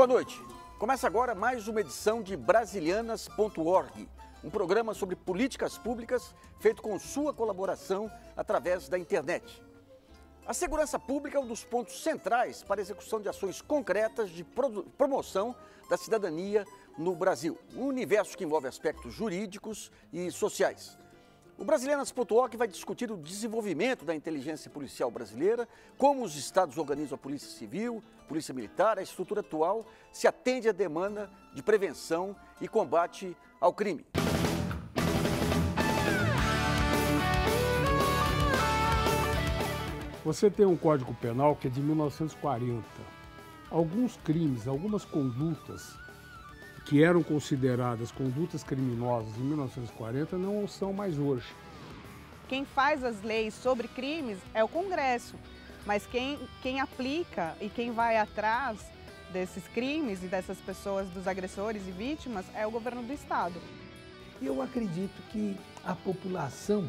Boa noite. Começa agora mais uma edição de Brasilianas.org, um programa sobre políticas públicas feito com sua colaboração através da internet. A segurança pública é um dos pontos centrais para a execução de ações concretas de promoção da cidadania no Brasil, um universo que envolve aspectos jurídicos e sociais. O Brasilianas.org vai discutir o desenvolvimento da inteligência policial brasileira, como os estados organizam a Polícia Civil, Polícia Militar, a estrutura atual se atende à demanda de prevenção e combate ao crime. Você tem um Código Penal que é de 1940. Alguns crimes, algumas condutas que eram consideradas condutas criminosas em 1940 não são mais hoje. Quem faz as leis sobre crimes é o Congresso, mas quem aplica e quem vai atrás desses crimes e dessas pessoas, dos agressores e vítimas, é o governo do Estado. Eu acredito que a população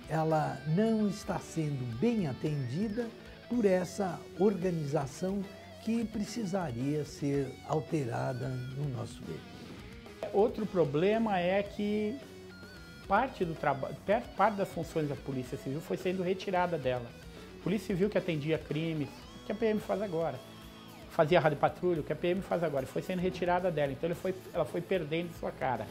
ela não está sendo bem atendida por essa organização que precisaria ser alterada no nosso meio. Outro problema é que parte das funções da Polícia Civil foi sendo retirada dela. A Polícia Civil que atendia crimes, o que a PM faz agora. Fazia rádio patrulha, o que a PM faz agora. Foi sendo retirada dela, então ela foi perdendo sua cara.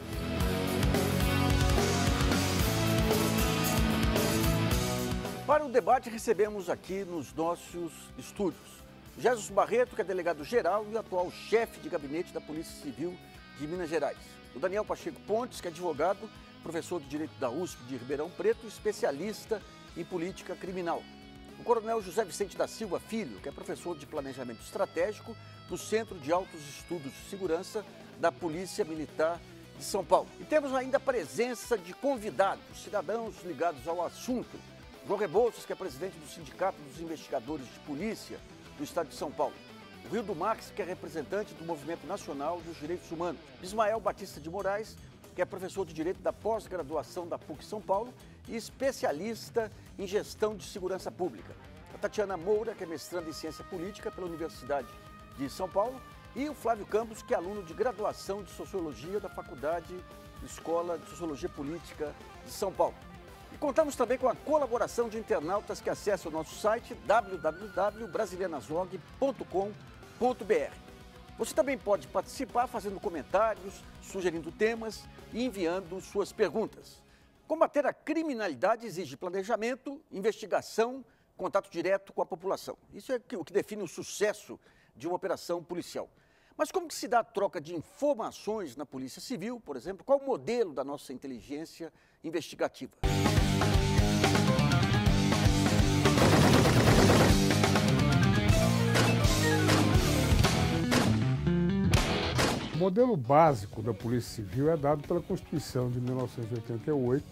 Para o debate, recebemos aqui nos nossos estúdios Jesus Barreto, que é delegado-geral e atual chefe de gabinete da Polícia Civil de Minas Gerais. O Daniel Pacheco Pontes, que é advogado, professor de Direito da USP de Ribeirão Preto e especialista em política criminal. O coronel José Vicente da Silva Filho, que é professor de Planejamento Estratégico do Centro de Altos Estudos de Segurança da Polícia Militar de São Paulo. E temos ainda a presença de convidados, cidadãos ligados ao assunto. João Rebouças, que é presidente do Sindicato dos Investigadores de Polícia do Estado de São Paulo. O Rildo Marques, que é representante do Movimento Nacional dos Direitos Humanos. Ismael Batista de Moraes, que é professor de Direito da pós-graduação da PUC São Paulo e especialista em gestão de segurança pública. A Tatiana Moura, que é mestranda em Ciência Política pela Universidade de São Paulo. E o Flávio Campos, que é aluno de graduação de Sociologia da Faculdade Escola de Sociologia Política de São Paulo. E contamos também com a colaboração de internautas que acessam o nosso site www.brasilianasorg.com.br. Você também pode participar fazendo comentários, sugerindo temas e enviando suas perguntas. Combater a criminalidade exige planejamento, investigação, contato direto com a população. Isso é o que define o sucesso de uma operação policial. Mas como que se dá a troca de informações na Polícia Civil, por exemplo? Qual o modelo da nossa inteligência investigativa? O modelo básico da Polícia Civil é dado pela Constituição de 1988,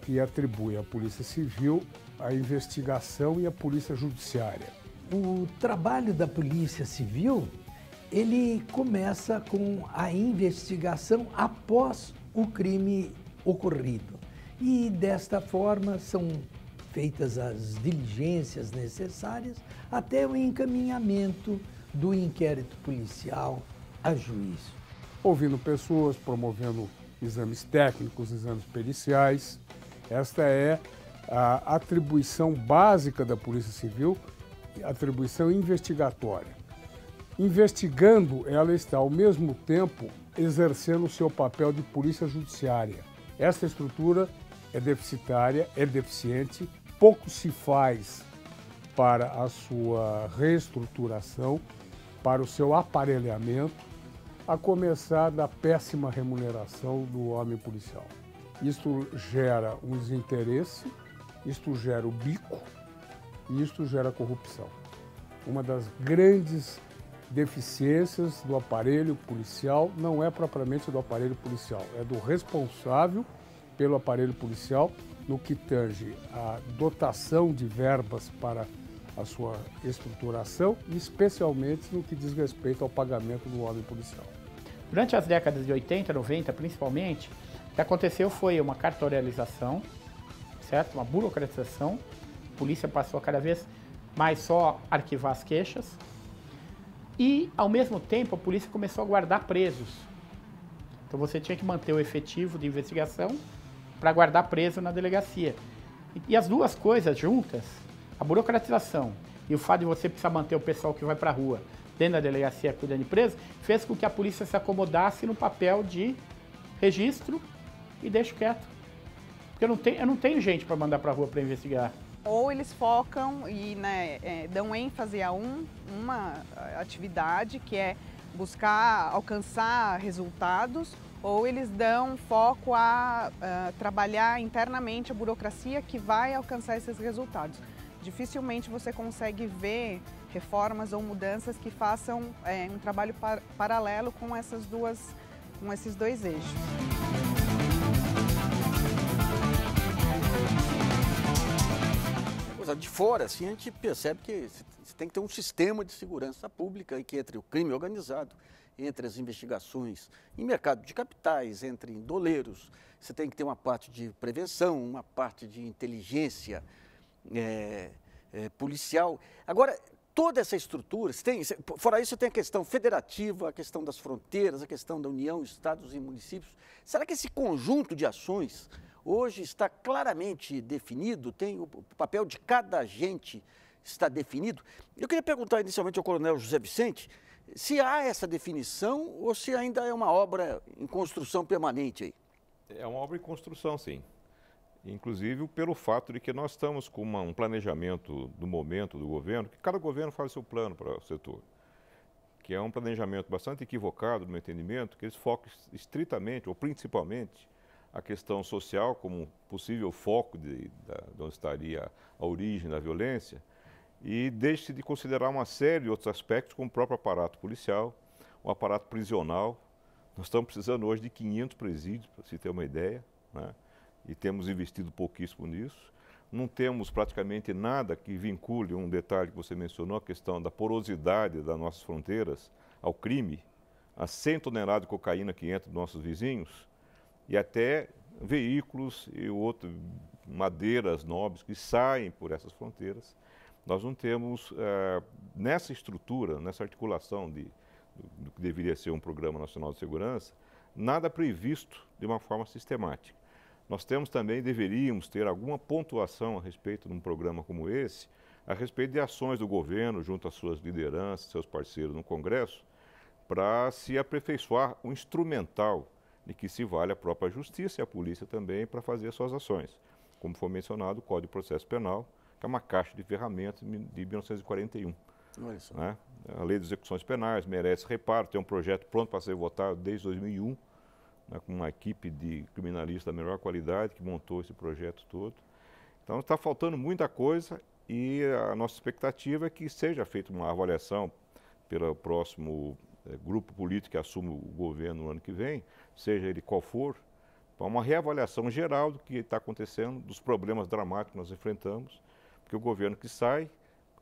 que atribui à Polícia Civil a investigação e a Polícia Judiciária. O trabalho da Polícia Civil, ele começa com a investigação após o crime ocorrido. E desta forma são feitas as diligências necessárias até o encaminhamento do inquérito policial a juízo. Ouvindo pessoas, promovendo exames técnicos, exames periciais. Esta é a atribuição básica da Polícia Civil, atribuição investigatória. Investigando, ela está ao mesmo tempo exercendo o seu papel de polícia judiciária. Essa estrutura é deficitária, é deficiente, pouco se faz para a sua reestruturação, para o seu aparelhamento, a começar da péssima remuneração do homem policial. Isto gera um desinteresse, isto gera o bico e isto gera corrupção. Uma das grandes deficiências do aparelho policial não é propriamente do aparelho policial, é do responsável pelo aparelho policial no que tange a dotação de verbas para a sua estruturação e especialmente no que diz respeito ao pagamento do homem policial. Durante as décadas de 80, 90 principalmente, o que aconteceu foi uma cartorialização, certo? Uma burocratização. A polícia passou a cada vez mais só arquivar as queixas. E, ao mesmo tempo, a polícia começou a guardar presos. Então você tinha que manter o efetivo de investigação para guardar preso na delegacia. E as duas coisas juntas, a burocratização e o fato de você precisar manter o pessoal que vai para a rua dentro da delegacia cuidando de preso, fez com que a polícia se acomodasse no papel de registro e deixo quieto. Porque eu não tenho gente para mandar para a rua para investigar. Ou eles focam e dão ênfase a uma atividade, que é buscar alcançar resultados, ou eles dão foco a trabalhar internamente a burocracia que vai alcançar esses resultados. Dificilmente você consegue ver reformas ou mudanças que façam um trabalho paralelo com esses dois eixos. De fora, assim, a gente percebe que você tem que ter um sistema de segurança pública e que entre o crime organizado, entre as investigações em mercado de capitais, entre doleiros, você tem que ter uma parte de prevenção, uma parte de inteligência policial. Agora, toda essa estrutura, fora isso, você tem a questão federativa, a questão das fronteiras, a questão da União, estados e municípios. Será que esse conjunto de ações hoje está claramente definido? Tem o papel de cada agente está definido? Eu queria perguntar inicialmente ao coronel José Vicente se há essa definição ou se ainda é uma obra em construção permanente aí. É uma obra em construção, sim. Inclusive pelo fato de que nós estamos com um planejamento do momento do governo, que cada governo faz o seu plano para o setor, que é um planejamento bastante equivocado, no meu entendimento, que eles focam estritamente ou principalmente a questão social como possível foco de onde estaria a origem da violência, e deixe de considerar uma série de outros aspectos, como o próprio aparato policial, o aparato prisional. Nós estamos precisando hoje de 500 presídios, para se ter uma ideia, né? E temos investido pouquíssimo nisso. Não temos praticamente nada que vincule um detalhe que você mencionou, a questão da porosidade das nossas fronteiras ao crime, a 100 toneladas de cocaína que entra dos nossos vizinhos, e até veículos e outras madeiras nobres que saem por essas fronteiras. Nós não temos, nessa estrutura, nessa articulação do que deveria ser um Programa Nacional de Segurança, nada previsto de uma forma sistemática. Nós temos também, deveríamos ter alguma pontuação a respeito de um programa como esse, a respeito de ações do governo junto às suas lideranças, seus parceiros no Congresso, para se aperfeiçoar o instrumental de que se vale a própria justiça e a polícia também para fazer suas ações. Como foi mencionado, o Código de Processo Penal, que é uma caixa de ferramentas de 1941. Né? A Lei de Execuções Penais merece reparo, tem um projeto pronto para ser votado desde 2001, né, com uma equipe de criminalistas da melhor qualidade que montou esse projeto todo. Então está faltando muita coisa e a nossa expectativa é que seja feita uma avaliação pelo próximo grupo político que assume o governo no ano que vem, seja ele qual for, para uma reavaliação geral do que está acontecendo, dos problemas dramáticos que nós enfrentamos, porque o governo que sai,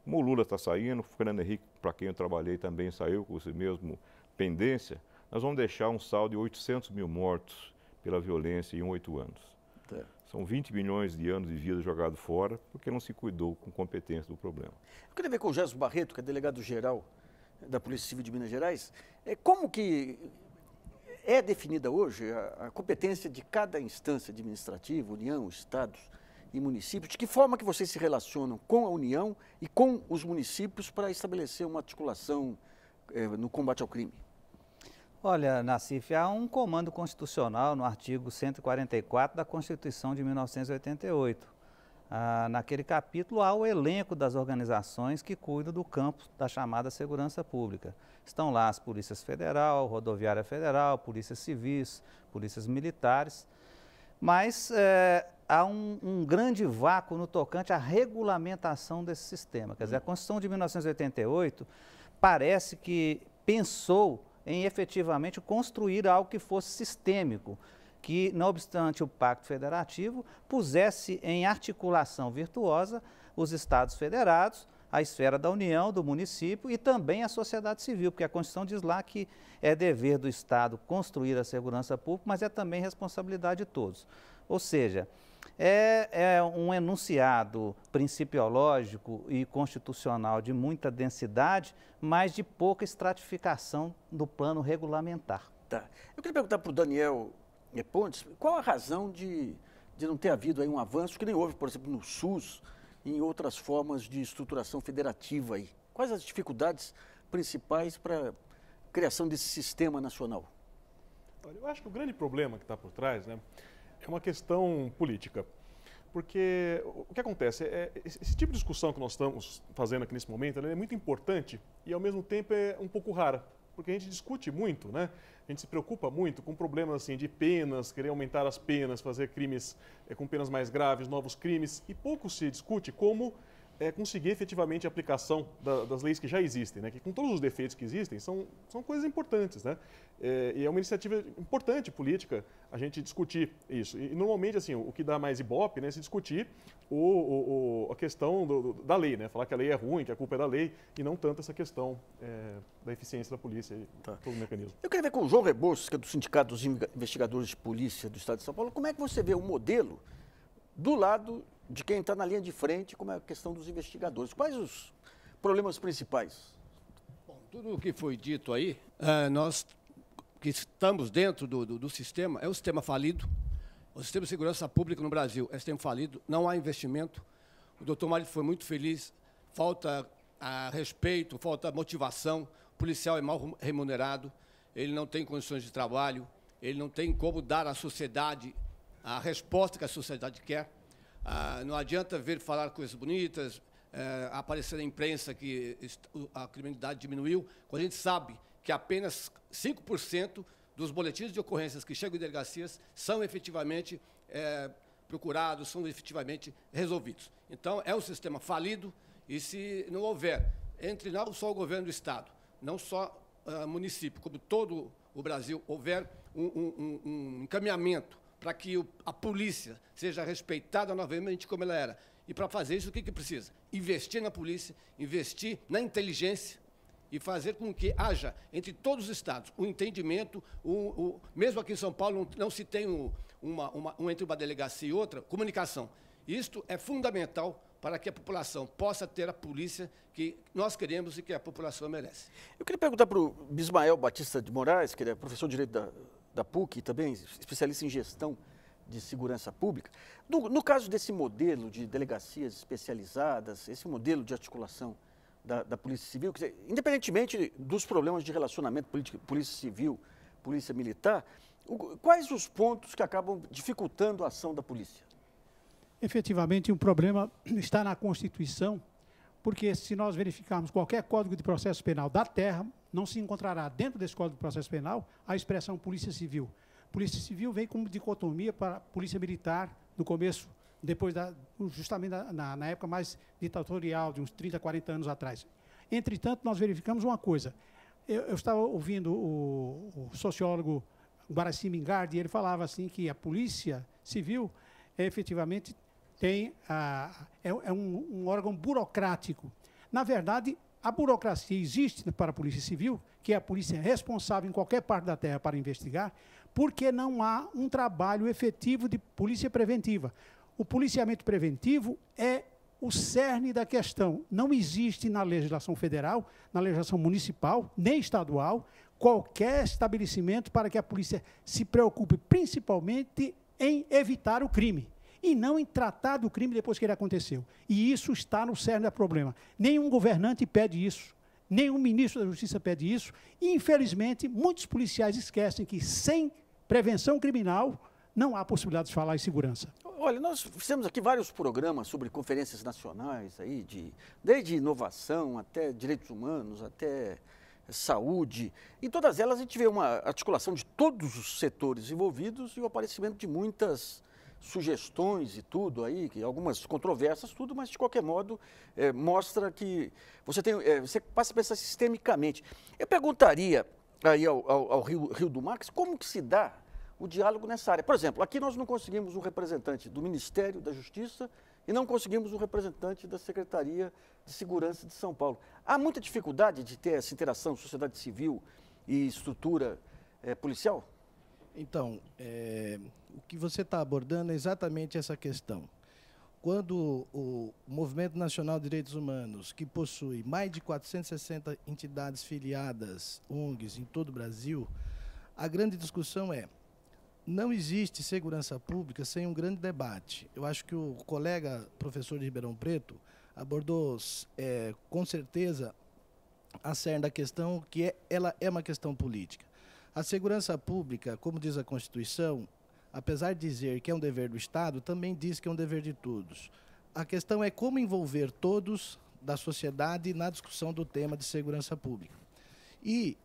como o Lula está saindo, o Fernando Henrique, para quem eu trabalhei, também saiu com esse mesmo pendência, nós vamos deixar um saldo de 800 mil mortos pela violência em 8 anos. São 20 milhões de anos de vida jogados fora, porque não se cuidou com competência do problema. Eu queria ver com o Gerson Barreto, que é delegado-geral da Polícia Civil de Minas Gerais, como que é definida hoje a competência de cada instância administrativa, União, Estados e municípios? De que forma que vocês se relacionam com a União e com os municípios para estabelecer uma articulação no combate ao crime? Olha, Nassif, há um comando constitucional no artigo 144 da Constituição de 1988. Naquele capítulo há o elenco das organizações que cuidam do campo da chamada segurança pública. Estão lá as Polícias Federal, Rodoviária Federal, Polícias Civis, Polícias Militares, mas há um grande vácuo no tocante à regulamentação desse sistema. Quer dizer, a Constituição de 1988 parece que pensou em efetivamente construir algo que fosse sistêmico, que, não obstante o Pacto Federativo, pusesse em articulação virtuosa os Estados federados, a esfera da União, do município e também a sociedade civil, porque a Constituição diz lá que é dever do Estado construir a segurança pública, mas é também responsabilidade de todos. Ou seja, É um enunciado principiológico e constitucional de muita densidade, mas de pouca estratificação do plano regulamentar. Tá. Eu queria perguntar para o Daniel Pontes, qual a razão de não ter havido aí um avanço que nem houve, por exemplo, no SUS e em outras formas de estruturação federativa aí? Quais as dificuldades principais para a criação desse sistema nacional? Olha, eu acho que o grande problema que está por trás, né, é uma questão política. Porque o que acontece esse tipo de discussão que nós estamos fazendo aqui nesse momento, ela é muito importante e ao mesmo tempo é um pouco rara. Porque a gente discute muito, né? A gente se preocupa muito com problemas assim, de penas, querer aumentar as penas, fazer crimes com penas mais graves, novos crimes, e pouco se discute como conseguir efetivamente a aplicação das leis que já existem, né? Que com todos os defeitos que existem, são coisas importantes, né? E é uma iniciativa importante política a gente discutir isso. E normalmente, assim, o que dá mais ibope, né, é se discutir a questão da lei, né? Falar que a lei é ruim, que a culpa é da lei, e não tanto essa questão da eficiência da polícia e todo o mecanismo. Eu queria ver com o João Rebouças, que é do Sindicato dos Investigadores de Polícia do Estado de São Paulo, como é que você vê o modelo do lado de quem está na linha de frente, como é a questão dos investigadores. Quais os problemas principais? Bom, tudo o que foi dito aí, nós que estamos dentro do sistema, é um sistema falido. O sistema de segurança pública no Brasil é um sistema falido, não há investimento. O doutor Mário foi muito feliz, falta respeito, falta motivação, o policial é mal remunerado, ele não tem condições de trabalho, ele não tem como dar à sociedade a resposta que a sociedade quer. Não adianta ver falar coisas bonitas, aparecer na imprensa que a criminalidade diminuiu, quando a gente sabe que apenas 5% dos boletins de ocorrências que chegam em delegacias são efetivamente procurados, são efetivamente resolvidos. Então, é um sistema falido e se não houver, entre não só o governo do Estado, não só município, como todo o Brasil, houver um encaminhamento para que a polícia seja respeitada novamente como ela era. E para fazer isso, o que precisa? Investir na polícia, investir na inteligência e fazer com que haja, entre todos os estados, um entendimento, mesmo aqui em São Paulo não se tem entre uma delegacia e outra, comunicação. Isto é fundamental para que a população possa ter a polícia que nós queremos e que a população merece. Eu queria perguntar para o Bismael Batista de Moraes, que ele é professor de Direito da PUC e também especialista em gestão de segurança pública. No caso desse modelo de delegacias especializadas, esse modelo de articulação da Polícia Civil, quer dizer, independentemente dos problemas de relacionamento Polícia Civil, Polícia Militar, quais os pontos que acabam dificultando a ação da polícia? Efetivamente, o problema está na Constituição, porque se nós verificarmos qualquer Código de Processo Penal da Terra, não se encontrará dentro desse Código de Processo Penal a expressão Polícia Civil. Polícia Civil vem como dicotomia para a Polícia Militar no começo, depois justamente na época mais ditatorial, de uns 30, 40 anos atrás. Entretanto, nós verificamos uma coisa. Eu estava ouvindo o sociólogo Guaraci Mingardi, e ele falava assim que a Polícia Civil efetivamente é um órgão burocrático. Na verdade, a burocracia existe para a Polícia Civil, que é a polícia responsável em qualquer parte da terra para investigar, porque não há um trabalho efetivo de polícia preventiva. O policiamento preventivo é o cerne da questão. Não existe na legislação federal, na legislação municipal, nem estadual, qualquer estabelecimento para que a polícia se preocupe principalmente em evitar o crime e não em tratar do crime depois que ele aconteceu. E isso está no cerne do problema. Nenhum governante pede isso, nenhum ministro da Justiça pede isso, e, infelizmente, muitos policiais esquecem que, sem prevenção criminal, não há possibilidade de falar em segurança. Olha, nós fizemos aqui vários programas sobre conferências nacionais, aí desde inovação até direitos humanos, até saúde. Em todas elas a gente vê uma articulação de todos os setores envolvidos e o aparecimento de muitas sugestões e tudo aí, algumas controvérsias, tudo, mas de qualquer modo mostra que você passa a pensar sistemicamente. Eu perguntaria aí ao Rio do Max como que se dá o diálogo nessa área. Por exemplo, aqui nós não conseguimos um representante do Ministério da Justiça e não conseguimos um representante da Secretaria de Segurança de São Paulo. Há muita dificuldade de ter essa interação sociedade civil e estrutura policial? Então, o que você está abordando é exatamente essa questão. Quando o Movimento Nacional de Direitos Humanos, que possui mais de 460 entidades filiadas, ONGs, em todo o Brasil, a grande discussão é: não existe segurança pública sem um grande debate. Eu acho que o colega professor de Ribeirão Preto abordou, com certeza, a cerne da questão, que ela é uma questão política. A segurança pública, como diz a Constituição, apesar de dizer que é um dever do Estado, também diz que é um dever de todos. A questão é como envolver todos da sociedade na discussão do tema de segurança pública. E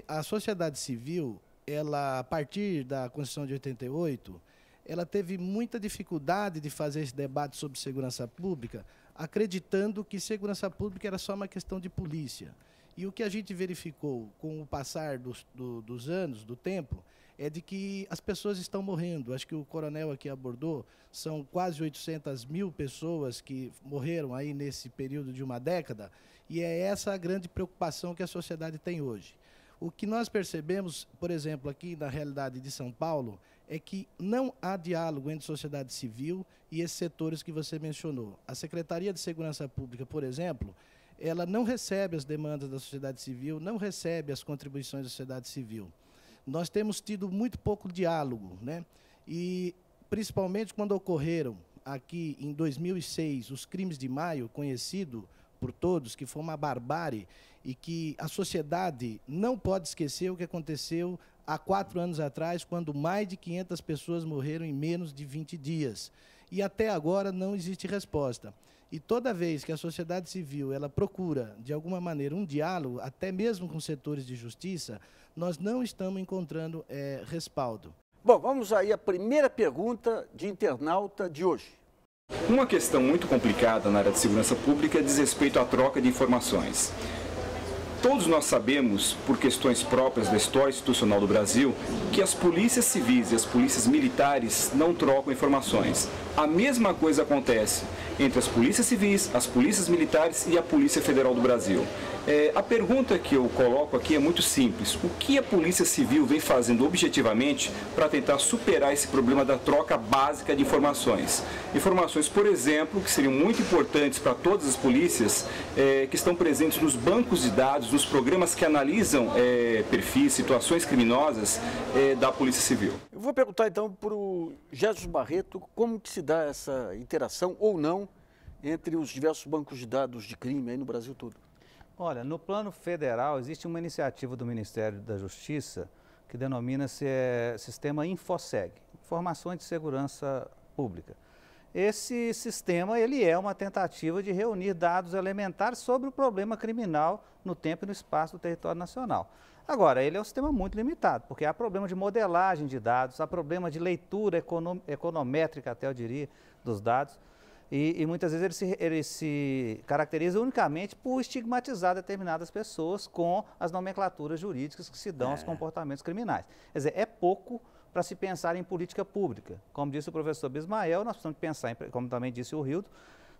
a sociedade civil, ela, a partir da Constituição de 88, ela teve muita dificuldade de fazer esse debate sobre segurança pública, acreditando que segurança pública era só uma questão de polícia. E o que a gente verificou com o passar dos anos, do tempo, é de que as pessoas estão morrendo. Acho que o coronel aqui abordou, são quase 800 mil pessoas que morreram aí nesse período de uma década, e é essa a grande preocupação que a sociedade tem hoje. O que nós percebemos, por exemplo, aqui na realidade de São Paulo, é que não há diálogo entre sociedade civil e esses setores que você mencionou. A Secretaria de Segurança Pública, por exemplo, ela não recebe as demandas da sociedade civil, não recebe as contribuições da sociedade civil. Nós temos tido muito pouco diálogo, né? E principalmente quando ocorreram aqui em 2006 os crimes de maio, conhecido por todos, que foi uma barbárie e que a sociedade não pode esquecer o que aconteceu há 4 anos atrás, quando mais de 500 pessoas morreram em menos de 20 dias. E até agora não existe resposta. E toda vez que a sociedade civil ela procura, de alguma maneira, um diálogo, até mesmo com setores de justiça, nós não estamos encontrando respaldo. Bom, vamos aí à primeira pergunta de internauta de hoje. Uma questão muito complicada na área de segurança pública diz respeito à troca de informações. Todos nós sabemos, por questões próprias da história institucional do Brasil, que as polícias civis e as polícias militares não trocam informações. A mesma coisa acontece entre as polícias civis, as polícias militares e a Polícia Federal do Brasil. A pergunta que eu coloco aqui é muito simples. O que a Polícia Civil vem fazendo objetivamente para tentar superar esse problema da troca básica de informações? Informações, por exemplo, que seriam muito importantes para todas as polícias, que estão presentes nos bancos de dados, nos programas que analisam perfis, situações criminosas da Polícia Civil. Eu vou perguntar então para o Jesus Barreto como que se dá essa interação ou não entre os diversos bancos de dados de crime aí no Brasil todo. Olha, no plano federal existe uma iniciativa do Ministério da Justiça que denomina-se Sistema Infoseg, Informações de Segurança Pública. Esse sistema ele é uma tentativa de reunir dados elementares sobre o problema criminal no tempo e no espaço do território nacional. Agora, ele é um sistema muito limitado, porque há problema de modelagem de dados, há problema de leitura econométrica, até eu diria, dos dados. E muitas vezes ele se caracteriza unicamente por estigmatizar determinadas pessoas com as nomenclaturas jurídicas que se dão aos comportamentos criminais. Quer dizer, é pouco para se pensar em política pública. Como disse o professor Bismael, nós precisamos pensar, como também disse o Rildo,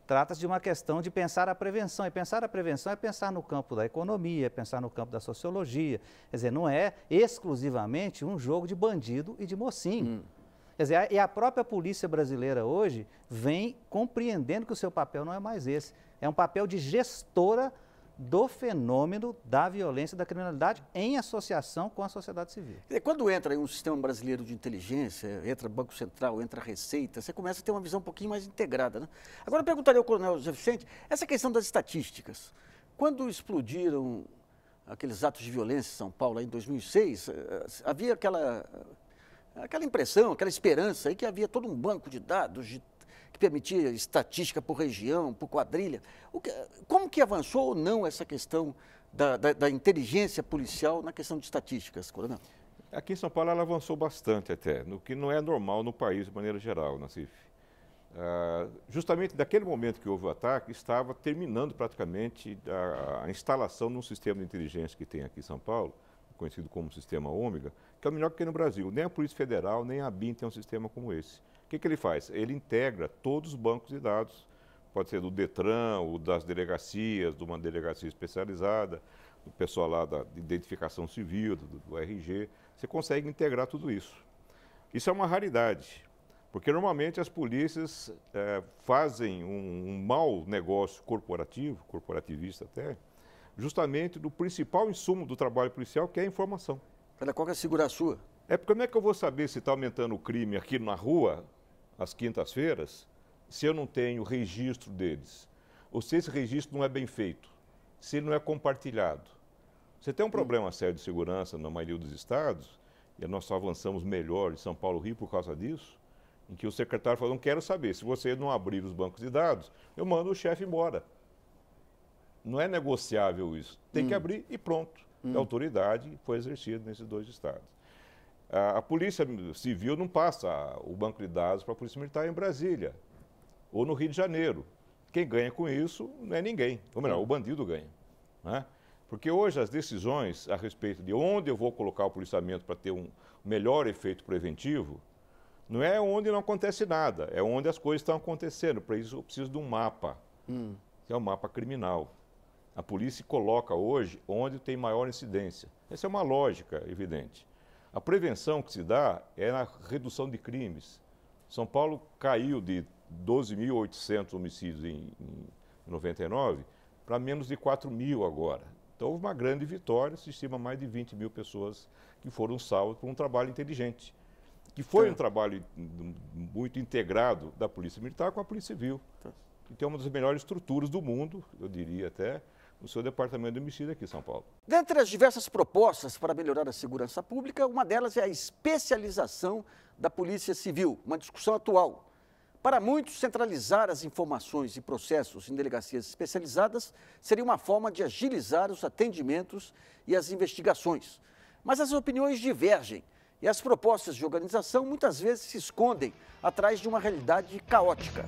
trata-se de uma questão de pensar a prevenção. E pensar a prevenção é pensar no campo da economia, é pensar no campo da sociologia. Quer dizer, não é exclusivamente um jogo de bandido e de mocinho. Quer dizer, e a própria polícia brasileira hoje vem compreendendo que o seu papel não é mais esse. É um papel de gestora do fenômeno da violência e da criminalidade em associação com a sociedade civil. Quando entra em um sistema brasileiro de inteligência, entra Banco Central, entra Receita, você começa a ter uma visão um pouquinho mais integrada, né? Agora eu perguntaria ao coronel José Vicente, essa questão das estatísticas. Quando explodiram aqueles atos de violência em São Paulo, aí, em 2006, havia aquela impressão, aquela esperança aí que havia todo um banco de dados que permitia estatística por região, por quadrilha. Como que avançou ou não essa questão da inteligência policial na questão de estatísticas, coronel? Aqui em São Paulo ela avançou bastante até, no que não é normal no país de maneira geral, Nassif. Justamente daquele momento que houve o ataque, estava terminando praticamente a instalação de um sistema de inteligência que tem aqui em São Paulo, conhecido como Sistema Ômega, que é o melhor que tem no Brasil. Nem a Polícia Federal, nem a ABIN tem um sistema como esse. O que ele faz? Ele integra todos os bancos de dados, pode ser do DETRAN, ou das delegacias, de uma delegacia especializada, do pessoal lá da identificação civil, do RG. Você consegue integrar tudo isso. Isso é uma raridade, porque normalmente as polícias fazem um mau negócio corporativo, corporativista até, justamente do principal insumo do trabalho policial, que é a informação. Olha, qual que é a segurança sua? É porque como é que eu vou saber se está aumentando o crime aqui na rua, às quintas-feiras, se eu não tenho registro deles? Ou se esse registro não é bem feito, se ele não é compartilhado. Você tem um problema sério de segurança na maioria dos estados, e nós só avançamos melhor em São Paulo e Rio por causa disso, em que o secretário falou, não quero saber, se você não abrir os bancos de dados, eu mando o chefe embora. Não é negociável isso. Tem que abrir e pronto. A autoridade foi exercida nesses 2 estados. A Polícia Civil não passa o banco de dados para a Polícia Militar em Brasília ou no Rio de Janeiro. Quem ganha com isso não é ninguém. Ou melhor, o bandido ganha. Né? Porque hoje as decisões a respeito de onde eu vou colocar o policiamento para ter um melhor efeito preventivo, não é onde não acontece nada, é onde as coisas estão acontecendo. Para isso eu preciso de um mapa, que é o mapa criminal. A polícia coloca hoje onde tem maior incidência. Essa é uma lógica evidente. A prevenção que se dá é na redução de crimes. São Paulo caiu de 12.800 homicídios em 99 para menos de 4.000 agora. Então houve uma grande vitória, se estima mais de 20.000 pessoas que foram salvas por um trabalho inteligente, que foi um trabalho muito integrado da Polícia Militar com a Polícia Civil, que tem uma das melhores estruturas do mundo, eu diria até, no seu departamento de homicídio aqui em São Paulo. Dentre as diversas propostas para melhorar a segurança pública, uma delas é a especialização da Polícia Civil, uma discussão atual. Para muitos, centralizar as informações e processos em delegacias especializadas seria uma forma de agilizar os atendimentos e as investigações. Mas as opiniões divergem e as propostas de organização muitas vezes se escondem atrás de uma realidade caótica.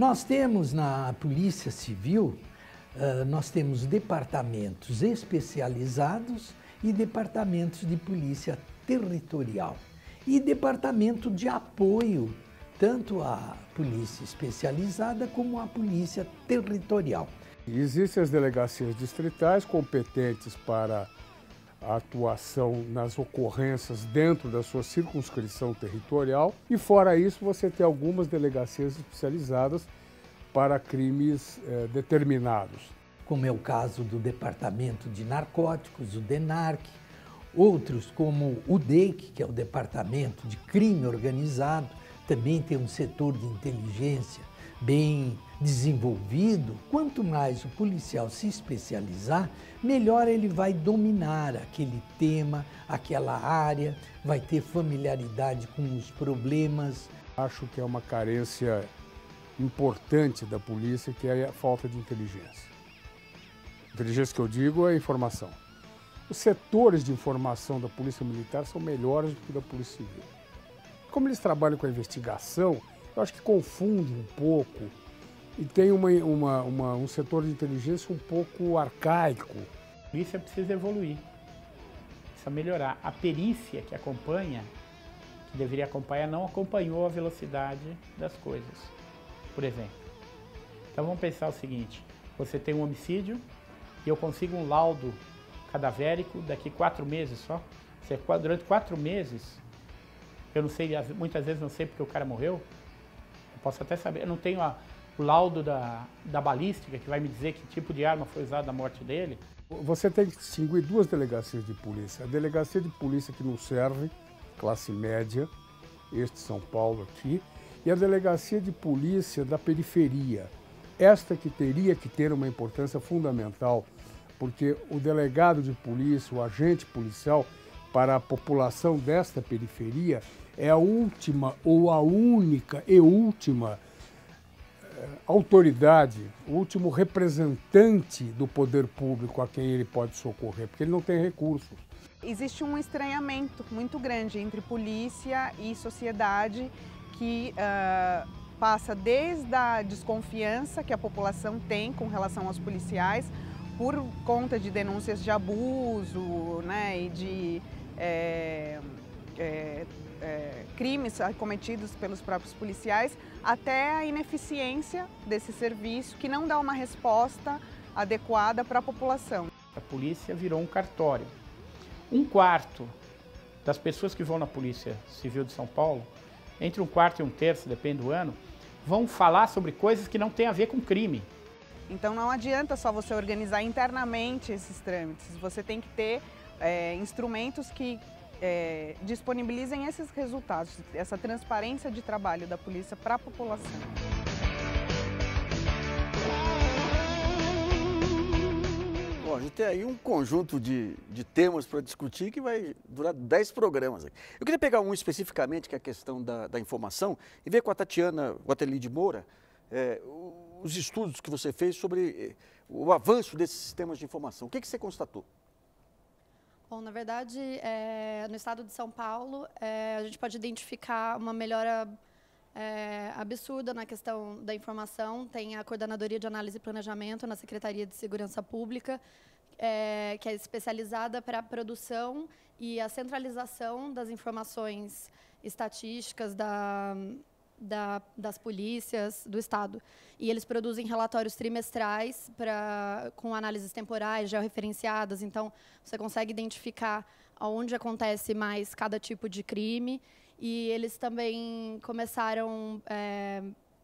Nós temos na Polícia Civil, nós temos departamentos especializados e departamentos de polícia territorial. E departamento de apoio, tanto à polícia especializada como à polícia territorial. Existem as delegacias distritais competentes para a atuação nas ocorrências dentro da sua circunscrição territorial e, fora isso, você tem algumas delegacias especializadas para crimes determinados. Como é o caso do Departamento de Narcóticos, o DENARC, outros como o DEIC, que é o Departamento de Crime Organizado, também tem um setor de inteligência bem desenvolvido. Quanto mais o policial se especializar, melhor ele vai dominar aquele tema, aquela área, vai ter familiaridade com os problemas. Acho que é uma carência importante da polícia, que é a falta de inteligência. Inteligência que eu digo é informação. Os setores de informação da Polícia Militar são melhores do que da Polícia Civil. Como eles trabalham com a investigação, eu acho que confunde um pouco e tem um setor de inteligência um pouco arcaico. A polícia precisa evoluir, precisa melhorar. A perícia que acompanha, que deveria acompanhar, não acompanhou a velocidade das coisas, por exemplo. Então vamos pensar o seguinte, você tem um homicídio e eu consigo um laudo cadavérico daqui 4 meses só. Durante 4 meses, eu não sei, muitas vezes não sei porque o cara morreu, eu posso até saber, eu não tenho o laudo da balística que vai me dizer que tipo de arma foi usada na morte dele. Você tem que distinguir 2 delegacias de polícia. A delegacia de polícia que não serve, classe média, este São Paulo aqui, e a delegacia de polícia da periferia. Esta que teria que ter uma importância fundamental, porque o delegado de polícia, o agente policial, para a população desta periferia, é a última ou a única e última autoridade, o último representante do poder público a quem ele pode socorrer, porque ele não tem recursos. Existe um estranhamento muito grande entre polícia e sociedade que passa desde a desconfiança que a população tem com relação aos policiais por conta de denúncias de abuso, né, e de crimes cometidos pelos próprios policiais, até a ineficiência desse serviço, que não dá uma resposta adequada para a população. A polícia virou um cartório. 1/4 das pessoas que vão na Polícia Civil de São Paulo, entre 1/4 e 1/3, depende do ano, vão falar sobre coisas que não têm a ver com crime. Então não adianta só você organizar internamente esses trâmites, você tem que ter instrumentos que disponibilizem esses resultados, essa transparência de trabalho da polícia para a população. Bom, a gente tem aí um conjunto de temas para discutir que vai durar 10 programas. Eu queria pegar um especificamente, que é a questão da informação, e ver com a Tatiana Guateli de Moura os estudos que você fez sobre o avanço desses sistemas de informação. O que você constatou? Bom, na verdade, no estado de São Paulo, a gente pode identificar uma melhora absurda na questão da informação. Tem a Coordenadoria de Análise e Planejamento na Secretaria de Segurança Pública, que é especializada para a produção e a centralização das informações estatísticas das polícias do estado. E eles produzem relatórios trimestrais com análises temporais, georreferenciadas, então você consegue identificar onde acontece mais cada tipo de crime. E eles também começaram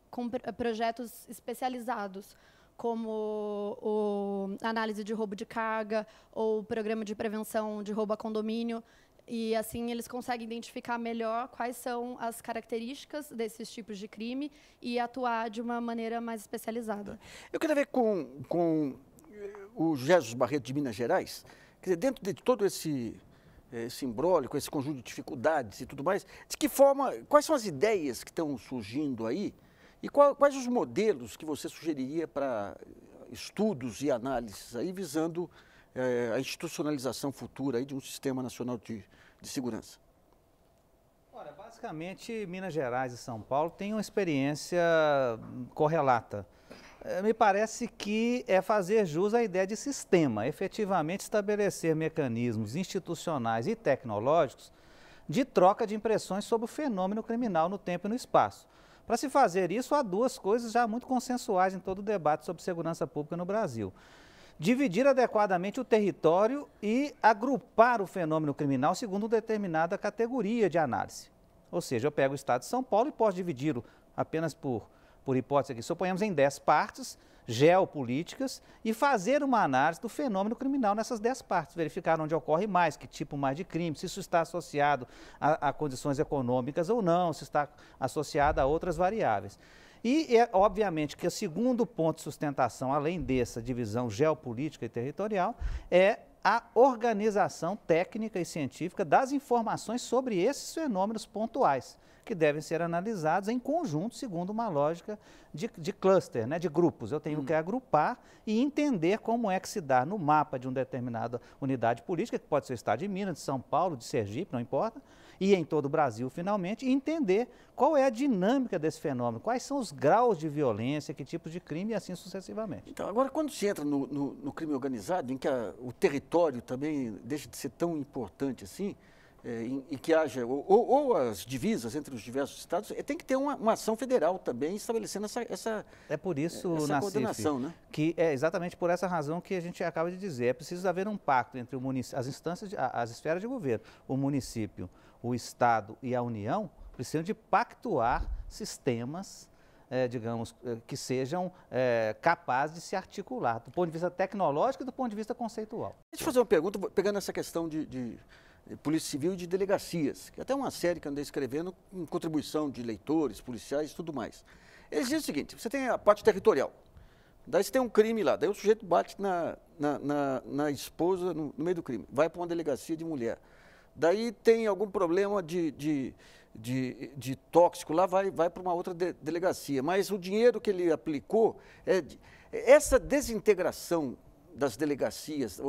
com projetos especializados, como a análise de roubo de carga ou o programa de prevenção de roubo a condomínio. E assim eles conseguem identificar melhor quais são as características desses tipos de crime e atuar de uma maneira mais especializada. Eu queria ver com o Jesus Barreto de Minas Gerais, quer dizer, dentro de todo esse imbróglio, com esse conjunto de dificuldades e tudo mais, de que forma, quais são as ideias que estão surgindo aí e quais os modelos que você sugeriria para estudos e análises aí visando a institucionalização futura aí de um sistema nacional de segurança? Olha, basicamente, Minas Gerais e São Paulo têm uma experiência correlata. Me parece que é fazer jus à ideia de sistema, efetivamente estabelecer mecanismos institucionais e tecnológicos de troca de impressões sobre o fenômeno criminal no tempo e no espaço. Para se fazer isso, há duas coisas já muito consensuais em todo o debate sobre segurança pública no Brasil. Dividir adequadamente o território e agrupar o fenômeno criminal segundo determinada categoria de análise. Ou seja, eu pego o estado de São Paulo e posso dividi-lo apenas por hipótese aqui, suponhamos em 10 partes geopolíticas e fazer uma análise do fenômeno criminal nessas 10 partes, verificar onde ocorre mais, que tipo mais de crime, se isso está associado a condições econômicas ou não, se está associado a outras variáveis. E obviamente que o segundo ponto de sustentação, além dessa divisão geopolítica e territorial, é a organização técnica e científica das informações sobre esses fenômenos pontuais, que devem ser analisados em conjunto, segundo uma lógica de cluster, né, de grupos. Eu tenho que agrupar e entender como é que se dá no mapa de uma determinada unidade política, que pode ser o estado de Minas, de São Paulo, de Sergipe, não importa, e em todo o Brasil, finalmente, e entender qual é a dinâmica desse fenômeno, quais são os graus de violência, que tipos de crime e assim sucessivamente. Então, agora, quando se entra no crime organizado, em que o território também deixa de ser tão importante assim, em que haja, ou as divisas entre os diversos estados, tem que ter uma ação federal também estabelecendo essa É por isso, essa coordenação, né? Que é exatamente por essa razão que a gente acaba de dizer, é preciso haver um pacto entre as instâncias, as esferas de governo, o município, o estado e a União, precisam de pactuar sistemas, digamos, que sejam capazes de se articular, do ponto de vista tecnológico e do ponto de vista conceitual. Deixa eu fazer uma pergunta, pegando essa questão de Polícia Civil e de delegacias, que é até uma série que eu andei escrevendo com contribuição de leitores, policiais e tudo mais. Eles dizem o seguinte, você tem a parte territorial, daí você tem um crime lá, daí o sujeito bate na esposa no meio do crime, vai para uma delegacia de mulher, daí tem algum problema de tóxico lá, vai para uma outra delegacia, mas o dinheiro que ele aplicou, essa desintegração das delegacias,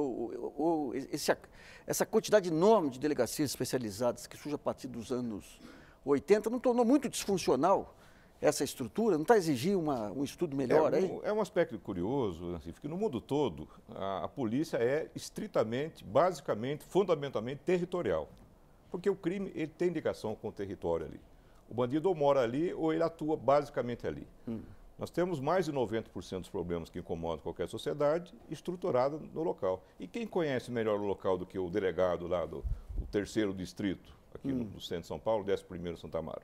essa quantidade enorme de delegacias especializadas que surge a partir dos anos 80, não tornou muito disfuncional essa estrutura? Não está exigindo um estudo melhor aí? É um aspecto curioso, porque no mundo todo a polícia é estritamente, basicamente, fundamentalmente territorial. Porque o crime ele tem ligação com o território ali. O bandido ou mora ali ou ele atua basicamente ali. Nós temos mais de 90% dos problemas que incomodam qualquer sociedade estruturada no local. E quem conhece melhor o local do que o delegado lá do 3º distrito, aqui no centro de São Paulo, 11º Santa Amaro?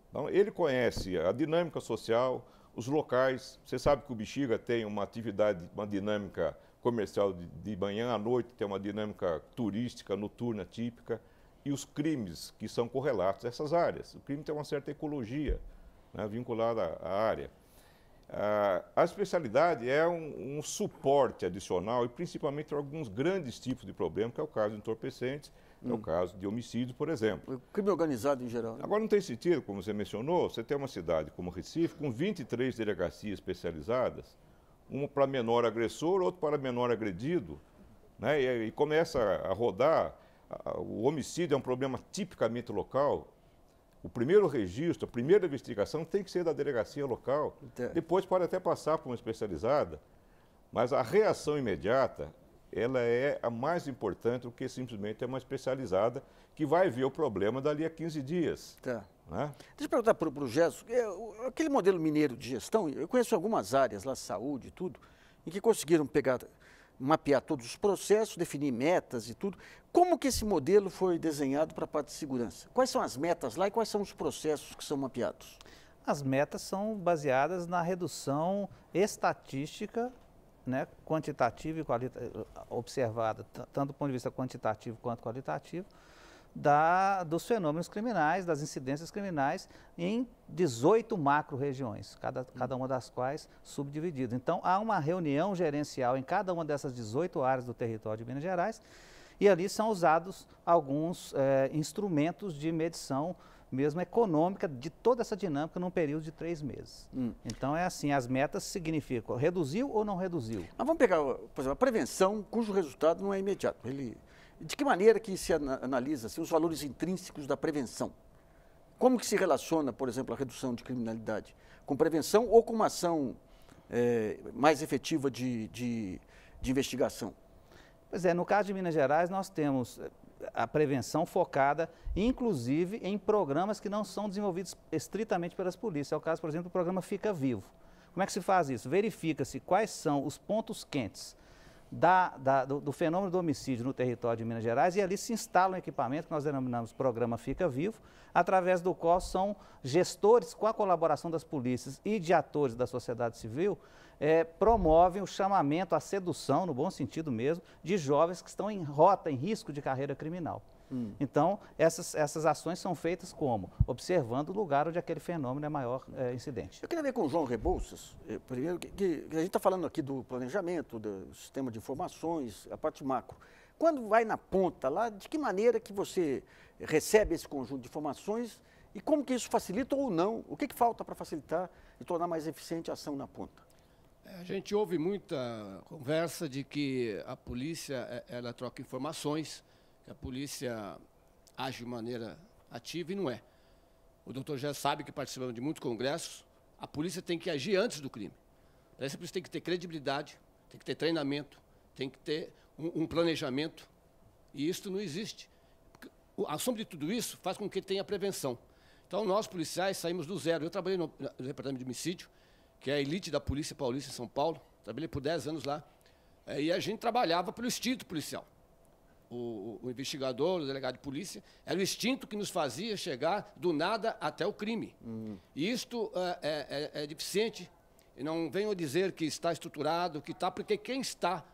Então, ele conhece a dinâmica social, os locais. Você sabe que o Bexiga tem uma atividade, uma dinâmica comercial de manhã à noite, tem uma dinâmica turística, noturna, típica, e os crimes que são correlatos a essas áreas. O crime tem uma certa ecologia, né, vinculada à área. A especialidade é um suporte adicional e principalmente para alguns grandes tipos de problemas, que é o caso de entorpecentes, é o caso de homicídio, por exemplo. O crime organizado em geral. Agora, não tem sentido, como você mencionou, você tem uma cidade como Recife, com 23 delegacias especializadas, uma para menor agressor, outra para menor agredido, né, e começa a rodar. O homicídio é um problema tipicamente local. O primeiro registro, a primeira investigação tem que ser da delegacia local. Depois pode até passar por uma especializada. Mas a reação imediata, ela é a mais importante do que simplesmente uma especializada que vai ver o problema dali a 15 dias. Né? Deixa eu perguntar para o Gerson, aquele modelo mineiro de gestão, eu conheço algumas áreas lá, saúde e tudo, em que conseguiram mapear todos os processos, definir metas e tudo. Como que esse modelo foi desenhado para a parte de segurança? Quais são as metas lá e quais são os processos que são mapeados? As metas são baseadas na redução estatística, né, quantitativa e observada, tanto do ponto de vista quantitativo quanto qualitativo, dos fenômenos criminais, das incidências criminais em 18 macro-regiões, cada uma das quais subdivididas. Então, há uma reunião gerencial em cada uma dessas 18 áreas do território de Minas Gerais e ali são usados alguns instrumentos de medição mesmo econômica de toda essa dinâmica num período de 3 meses. Então, é assim, as metas significam reduziu ou não reduziu. Mas vamos pegar, por exemplo, a prevenção, cujo resultado não é imediato. De que maneira que se analisa assim, os valores intrínsecos da prevenção? Como que se relaciona, por exemplo, a redução de criminalidade com prevenção ou com uma ação mais efetiva de investigação? Pois é, no caso de Minas Gerais, nós temos a prevenção focada, inclusive, em programas que não são desenvolvidos estritamente pelas polícias. É o caso, por exemplo, do programa Fica Vivo. Como é que se faz isso? Verifica-se quais são os pontos quentes do fenômeno do homicídio no território de Minas Gerais e ali se instala um equipamento que nós denominamos Programa Fica Vivo, através do qual são gestores, com a colaboração das polícias e de atores da sociedade civil, promovem o chamamento à sedução, no bom sentido mesmo, de jovens que estão em rota, em risco de carreira criminal. Então, essas ações são feitas como? Observando o lugar onde aquele fenômeno é maior incidente. Eu queria ver com o João Rebouças, primeiro, que a gente está falando aqui do planejamento, do sistema de informações, a parte macro. Quando vai na ponta lá, de que maneira que você recebe esse conjunto de informações e como que isso facilita ou não? O que falta para facilitar e tornar mais eficiente a ação na ponta? A gente ouve muita conversa de que a polícia ela troca informações, que a polícia age de maneira ativa e não é. O doutor já sabe que participamos de muitos congressos, a polícia tem que agir antes do crime. Para isso, a polícia tem que ter credibilidade, tem que ter treinamento, tem que ter um planejamento, e isso não existe. A soma de tudo isso faz com que tenha prevenção. Então, nós, policiais, saímos do zero. Eu trabalhei no Departamento de Homicídio, que é a elite da Polícia Paulista em São Paulo, trabalhei por 10 anos lá, e a gente trabalhava pelo instinto policial. O investigador, o delegado de polícia, era o instinto que nos fazia chegar do nada até o crime. E isto é deficiente, e não venho dizer que está estruturado, que está, porque quem está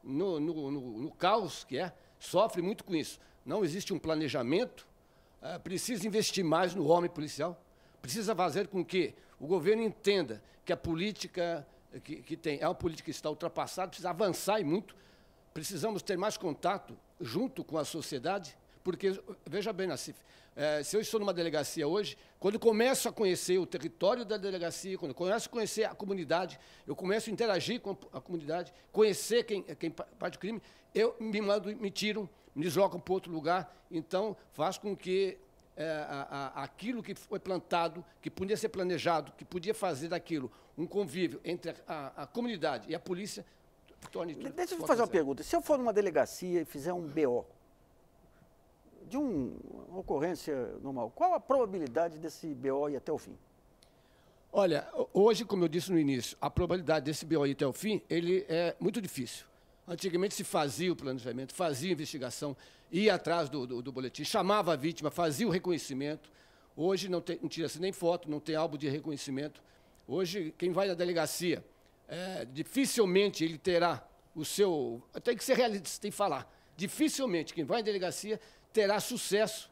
no caos que sofre muito com isso. Não existe um planejamento, precisa investir mais no homem policial, precisa fazer com que o governo entenda que a política que tem é uma política que está ultrapassada, precisa avançar e muito. Precisamos ter mais contato junto com a sociedade, porque, veja bem, Nassif, se eu estou numa delegacia hoje, quando começo a conhecer o território da delegacia, quando começo a conhecer a comunidade, eu começo a interagir com a comunidade, conhecer quem parte do crime, me tiram, me deslocam para outro lugar, então faz com que aquilo que foi plantado, que podia ser planejado, que podia fazer daquilo um convívio entre a comunidade e a polícia. Deixa eu fazer uma pergunta. Se eu for numa delegacia e fizer um BO, de uma ocorrência normal, qual a probabilidade desse BO ir até o fim? Olha, hoje, como eu disse no início, a probabilidade desse BO ir até o fim, ele é muito difícil. Antigamente se fazia o planejamento, fazia a investigação, ia atrás do boletim, chamava a vítima, fazia o reconhecimento. Hoje não tira-se nem foto, não tem álbum de reconhecimento. Hoje, quem vai na delegacia, dificilmente ele terá o seu... Tem que ser realista, tem que falar. Dificilmente quem vai na delegacia terá sucesso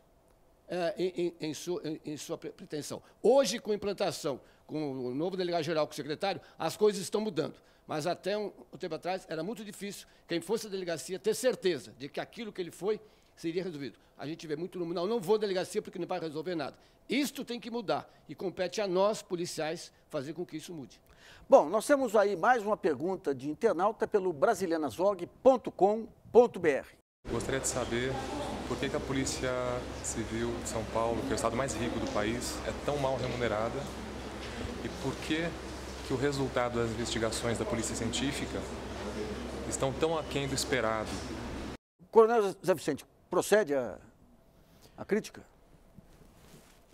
em sua pretensão. Hoje, com a implantação, com o novo delegado-geral, com o secretário, as coisas estão mudando. Mas até um tempo atrás era muito difícil quem fosse à delegacia ter certeza de que aquilo que ele foi seria resolvido. A gente vê muito no não vou à delegacia porque não vai resolver nada. Isto tem que mudar e compete a nós, policiais, fazer com que isso mude. Bom, nós temos aí mais uma pergunta de internauta pelo brasilianasvog.com.br. Gostaria de saber por que a Polícia Civil de São Paulo, que é o estado mais rico do país, é tão mal remunerada e por que o resultado das investigações da Polícia Científica estão tão aquém do esperado. Coronel Zé Vicente, procede a crítica?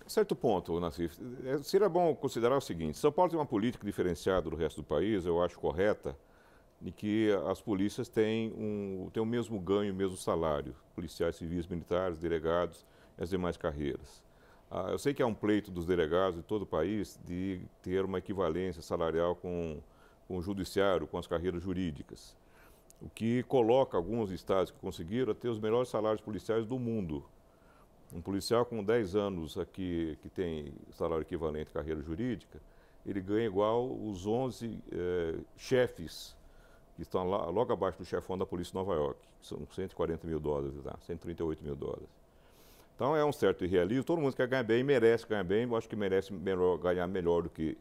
A certo ponto, Nassif, seria bom considerar o seguinte: São Paulo tem uma política diferenciada do resto do país, eu acho correta, de que as polícias têm o mesmo ganho, o mesmo salário, policiais civis, militares, delegados e as demais carreiras. Eu sei que há um pleito dos delegados de todo o país de ter uma equivalência salarial com o judiciário, com as carreiras jurídicas, o que coloca alguns estados que conseguiram a ter os melhores salários policiais do mundo. Um policial com 10 anos aqui, que tem salário equivalente à carreira jurídica, ele ganha igual os 11 chefes que estão lá, logo abaixo do chefão da polícia de Nova York, que são $140 mil, tá? $138 mil. Então é um certo irrealismo, todo mundo quer ganhar bem, merece ganhar bem, eu acho que merece ganhar melhor do que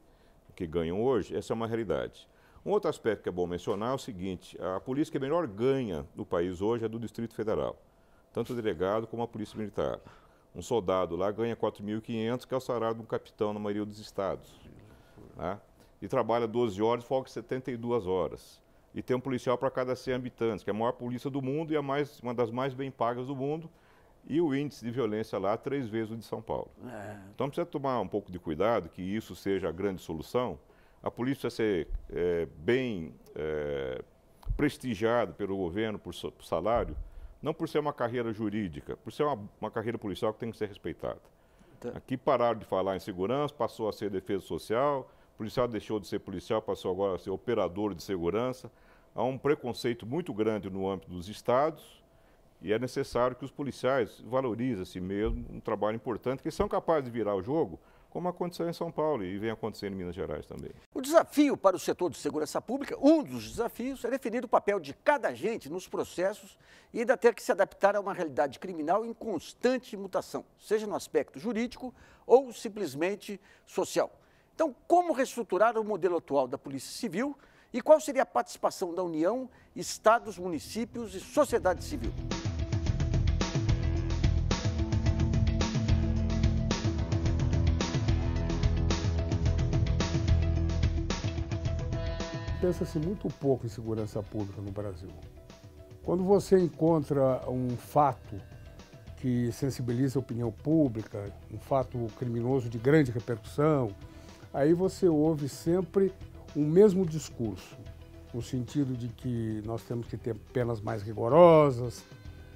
ganham hoje, essa é uma realidade. Um outro aspecto que é bom mencionar é o seguinte: a polícia que melhor ganha no país hoje é do Distrito Federal, tanto o delegado como a polícia militar. Um soldado lá ganha 4.500, que é o salário de um capitão na maioria dos estados. Tá? E trabalha 12 horas, folga 72 horas. E tem um policial para cada 100 habitantes, que é a maior polícia do mundo e uma das mais bem pagas do mundo. E o índice de violência lá 3 vezes o de São Paulo. Então precisa tomar um pouco de cuidado que isso seja a grande solução. A polícia precisa ser bem prestigiada pelo governo por salário, não por ser uma carreira jurídica, por ser uma carreira policial que tem que ser respeitada. Tá. Aqui pararam de falar em segurança, passou a ser defesa social, o policial deixou de ser policial, passou agora a ser operador de segurança. Há um preconceito muito grande no âmbito dos estados. E é necessário que os policiais valorizem a si mesmo, um trabalho importante, que são capazes de virar o jogo, como aconteceu em São Paulo e vem acontecendo em Minas Gerais também. O desafio para o setor de segurança pública, um dos desafios, é definir o papel de cada agente nos processos e ainda ter que se adaptar a uma realidade criminal em constante mutação, seja no aspecto jurídico ou simplesmente social. Então, como reestruturar o modelo atual da Polícia Civil e qual seria a participação da União, estados, municípios e sociedade civil? Pensa-se muito pouco em segurança pública no Brasil. Quando você encontra um fato que sensibiliza a opinião pública, um fato criminoso de grande repercussão, aí você ouve sempre o mesmo discurso, no sentido de que nós temos que ter penas mais rigorosas,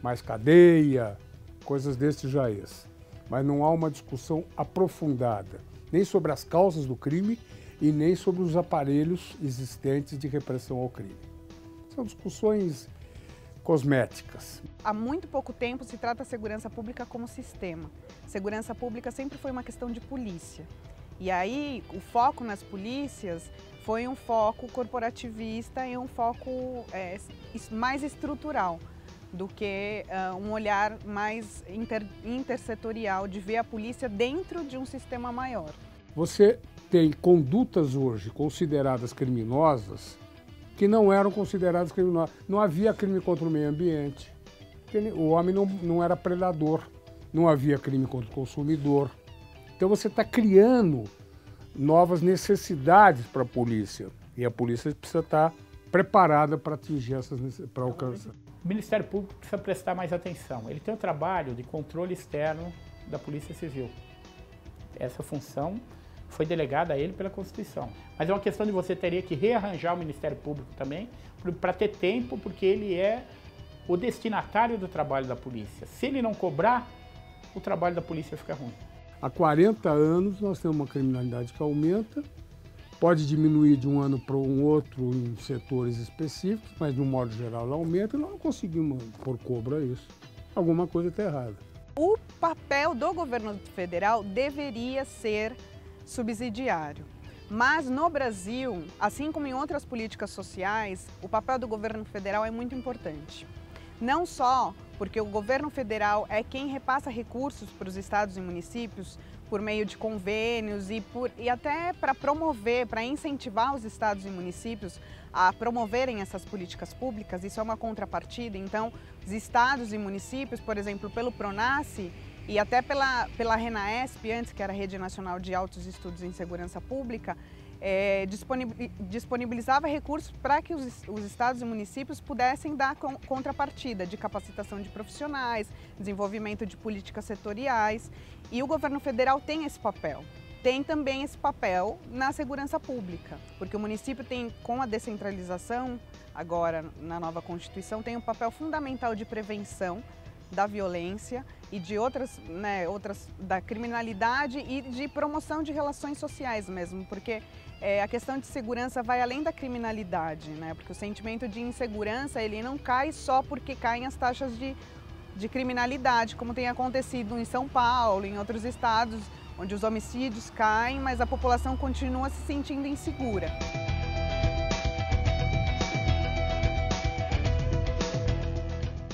mais cadeia, coisas desse jaez. Mas não há uma discussão aprofundada, nem sobre as causas do crime e nem sobre os aparelhos existentes de repressão ao crime. São discussões cosméticas. Há muito pouco tempo se trata a segurança pública como sistema. Segurança pública sempre foi uma questão de polícia. E aí o foco nas polícias foi um foco corporativista e um foco mais estrutural do que um olhar mais intersetorial de ver a polícia dentro de um sistema maior. Você tem condutas hoje consideradas criminosas que não eram consideradas criminosas. Não havia crime contra o meio ambiente, o homem não era predador, não havia crime contra o consumidor. Então você está criando novas necessidades para a polícia e a polícia precisa estar preparada para atingir para alcançar. O Ministério Público precisa prestar mais atenção. Ele tem o trabalho de controle externo da Polícia Civil. Essa função foi delegada a ele pela Constituição. Mas é uma questão de você teria que rearranjar o Ministério Público também, para ter tempo, porque ele é o destinatário do trabalho da polícia. Se ele não cobrar, o trabalho da polícia fica ruim. Há 40 anos nós temos uma criminalidade que aumenta, pode diminuir de um ano para um outro em setores específicos, mas no modo geral ela aumenta e nós não conseguimos pôr cobra a isso. Alguma coisa está errada. O papel do governo federal deveria ser subsidiário. Mas no Brasil, assim como em outras políticas sociais, o papel do governo federal é muito importante. Não só porque o governo federal é quem repassa recursos para os estados e municípios por meio de convênios e até para promover, para incentivar os estados e municípios a promoverem essas políticas públicas, isso é uma contrapartida. Então, os estados e municípios, por exemplo, pelo PRONASSE e até pela RENAESP, antes que era a Rede Nacional de Altos Estudos em Segurança Pública, disponibilizava recursos para que os estados e municípios pudessem dar contrapartida de capacitação de profissionais, desenvolvimento de políticas setoriais. E o governo federal tem esse papel. Tem também esse papel na segurança pública, porque o município tem, com a descentralização, agora na nova Constituição, tem um papel fundamental de prevenção da violência e de outras da criminalidade e de promoção de relações sociais mesmo, porque a questão de segurança vai além da criminalidade, né? Porque o sentimento de insegurança ele não cai só porque caem as taxas de criminalidade, como tem acontecido em São Paulo, em outros estados, onde os homicídios caem, mas a população continua se sentindo insegura.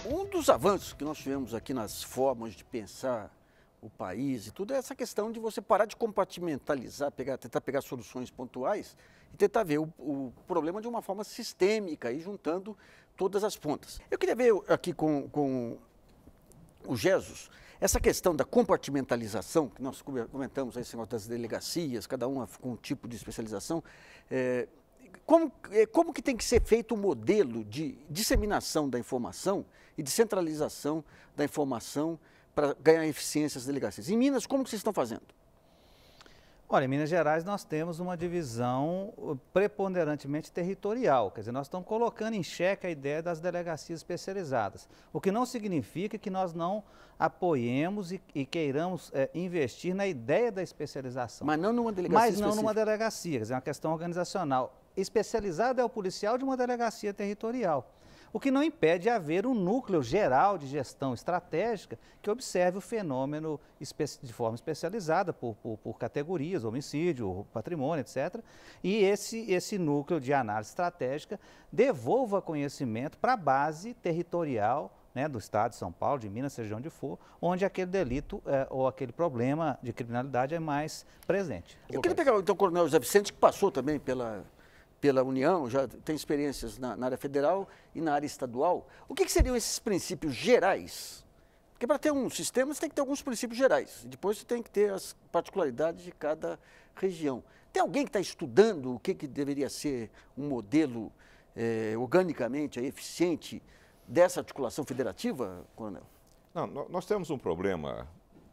Um dos avanços que nós tivemos aqui nas formas de pensar o país e tudo é essa questão de você parar de compartimentalizar, tentar pegar soluções pontuais e tentar ver o problema de uma forma sistêmica e juntando todas as pontas. Eu queria ver aqui com o Jesus essa questão da compartimentalização, que nós comentamos aí, esse negócio das delegacias, cada uma com um tipo de especialização. Como que tem que ser feito o modelo de disseminação da informação e de centralização da informação para ganhar eficiência as delegacias? Em Minas, como que vocês estão fazendo? Olha, em Minas Gerais nós temos uma divisão preponderantemente territorial, quer dizer, nós estamos colocando em xeque a ideia das delegacias especializadas, o que não significa que nós não apoiemos e queiramos investir na ideia da especialização. Mas não numa delegacia específica. Mas não numa delegacia, quer dizer, é uma questão organizacional. Especializado é o policial de uma delegacia territorial. O que não impede haver um núcleo geral de gestão estratégica que observe o fenômeno de forma especializada por categorias, homicídio, patrimônio, etc. E esse núcleo de análise estratégica devolva conhecimento para a base territorial, né, do Estado de São Paulo, de Minas, seja onde for, onde aquele delito ou aquele problema de criminalidade é mais presente. Eu queria pegar então o Coronel José Vicente, que passou também pela União, já tem experiências na área federal e na área estadual. O que seriam esses princípios gerais? Porque para ter um sistema você tem que ter alguns princípios gerais, depois você tem que ter as particularidades de cada região. Tem alguém que está estudando o que deveria ser um modelo organicamente eficiente dessa articulação federativa, Coronel? Não, nós temos um problema,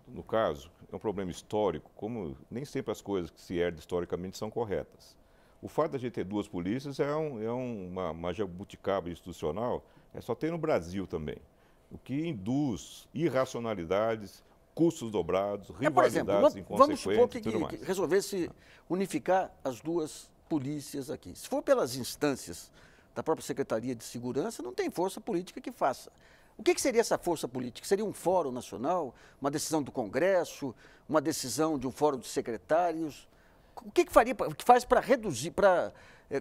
no caso, é um problema histórico, como nem sempre as coisas que se herdam historicamente são corretas. O fato de a gente ter duas polícias é uma jabuticaba institucional, só tem no Brasil também, o que induz irracionalidades, custos dobrados, rivalidades inconsequentes e tudo mais. Que resolvesse unificar as duas polícias aqui. Se for pelas instâncias da própria Secretaria de Segurança, não tem força política que faça. O que seria essa força política? Seria um fórum nacional, uma decisão do Congresso, uma decisão de um fórum de secretários? O que faz para reduzir, para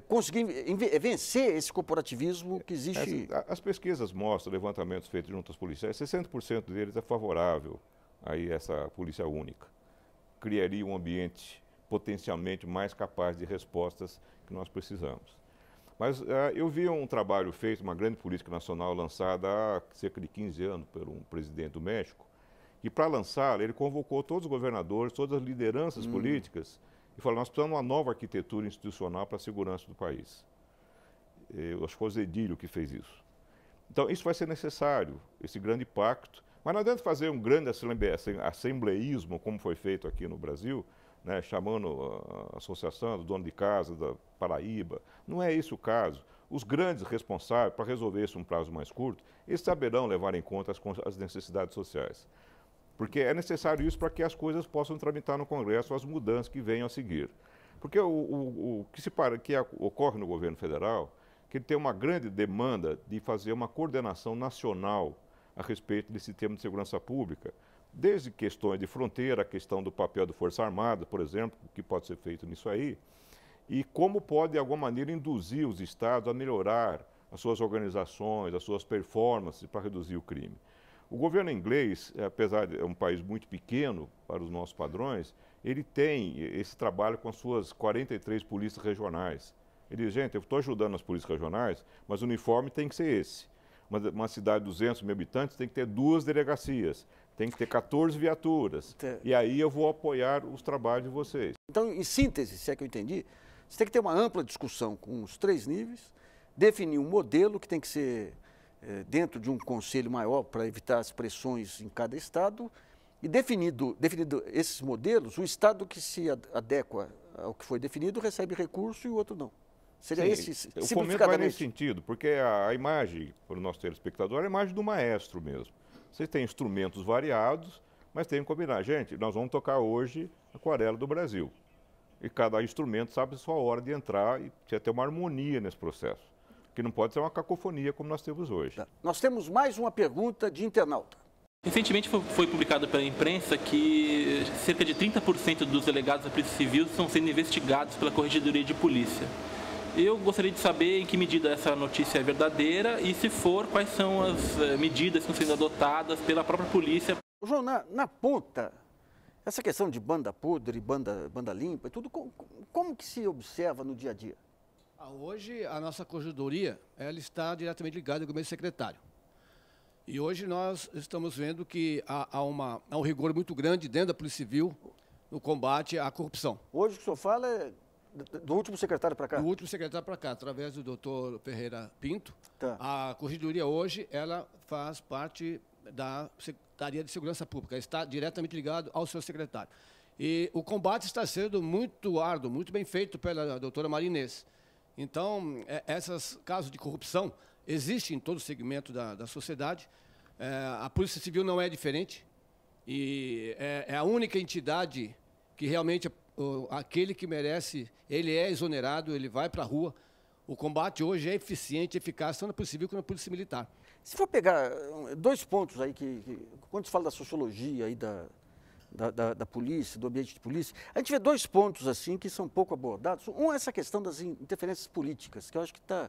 conseguir vencer esse corporativismo que existe? As pesquisas mostram, levantamentos feitos junto às policiais, 60% deles é favorável a essa polícia única. Criaria um ambiente potencialmente mais capaz de respostas que nós precisamos. Mas eu vi um trabalho feito, uma grande política nacional lançada há cerca de 15 anos por um presidente do México, e para lançar ele convocou todos os governadores, todas as lideranças políticas, e falou, nós precisamos de uma nova arquitetura institucional para a segurança do país. Eu acho que foi o Zedilho que fez isso. Então, isso vai ser necessário, esse grande pacto. Mas não adianta fazer um grande assembleísmo, como foi feito aqui no Brasil, né, chamando a associação do dono de casa da Paraíba. Não é esse o caso. Os grandes responsáveis, para resolver isso em um prazo mais curto, eles saberão levar em conta as necessidades sociais. Porque é necessário isso para que as coisas possam tramitar no Congresso, as mudanças que venham a seguir. Porque o que ocorre no governo federal, que ele tem uma grande demanda de fazer uma coordenação nacional a respeito desse tema de segurança pública, desde questões de fronteira, a questão do papel da Força Armada, por exemplo, o que pode ser feito nisso aí, e como pode, de alguma maneira, induzir os estados a melhorar as suas organizações, as suas performances para reduzir o crime. O governo inglês, apesar de ser um país muito pequeno para os nossos padrões, ele tem esse trabalho com as suas 43 polícias regionais. Ele diz, gente, eu estou ajudando as polícias regionais, mas o uniforme tem que ser esse. Uma cidade de 200 mil habitantes tem que ter 2 delegacias, tem que ter 14 viaturas. E aí eu vou apoiar os trabalhos de vocês. Então, em síntese, se é que eu entendi, você tem que ter uma ampla discussão com os 3 níveis, definir um modelo que tem que ser dentro de um conselho maior para evitar as pressões em cada estado, e definido esses modelos, o estado que se adequa ao que foi definido recebe recurso e o outro não. Seria esse o fomento vai nesse sentido, porque a imagem, para o nosso telespectador, é a imagem do maestro mesmo. Você tem instrumentos variados, mas tem que combinar. Gente, nós vamos tocar hoje Aquarela do Brasil. E cada instrumento sabe a sua hora de entrar e precisa ter uma harmonia nesse processo. Que não pode ser uma cacofonia como nós temos hoje. Nós temos mais uma pergunta de internauta. Recentemente foi publicado pela imprensa que cerca de 30% dos delegados da Polícia Civil estão sendo investigados pela Corregedoria de Polícia. Eu gostaria de saber em que medida essa notícia é verdadeira e, se for, quais são as medidas que estão sendo adotadas pela própria polícia. João, na ponta, essa questão de banda podre, banda limpa e tudo, como que se observa no dia a dia? Hoje, a nossa corregedoria ela está diretamente ligada ao gabinete secretário. E hoje nós estamos vendo que há um rigor muito grande dentro da Polícia Civil no combate à corrupção. Hoje o que o senhor fala é do último secretário para cá? Do último secretário para cá, através do doutor Ferreira Pinto. Tá. A corregedoria hoje, ela faz parte da Secretaria de Segurança Pública, está diretamente ligado ao seu secretário. E o combate está sendo muito árduo, muito bem feito pela doutora Marinês. Então, esses casos de corrupção existem em todo o segmento da sociedade. A Polícia Civil não é diferente. E é a única entidade que realmente, aquele que merece, ele é exonerado, ele vai para a rua. O combate hoje é eficiente, eficaz, tanto na Polícia Civil quanto na Polícia Militar. Se for pegar 2 pontos aí, quando se fala da sociologia aí da polícia, do ambiente de polícia, a gente vê 2 pontos assim que são pouco abordados. Um é essa questão das interferências políticas, que eu acho que está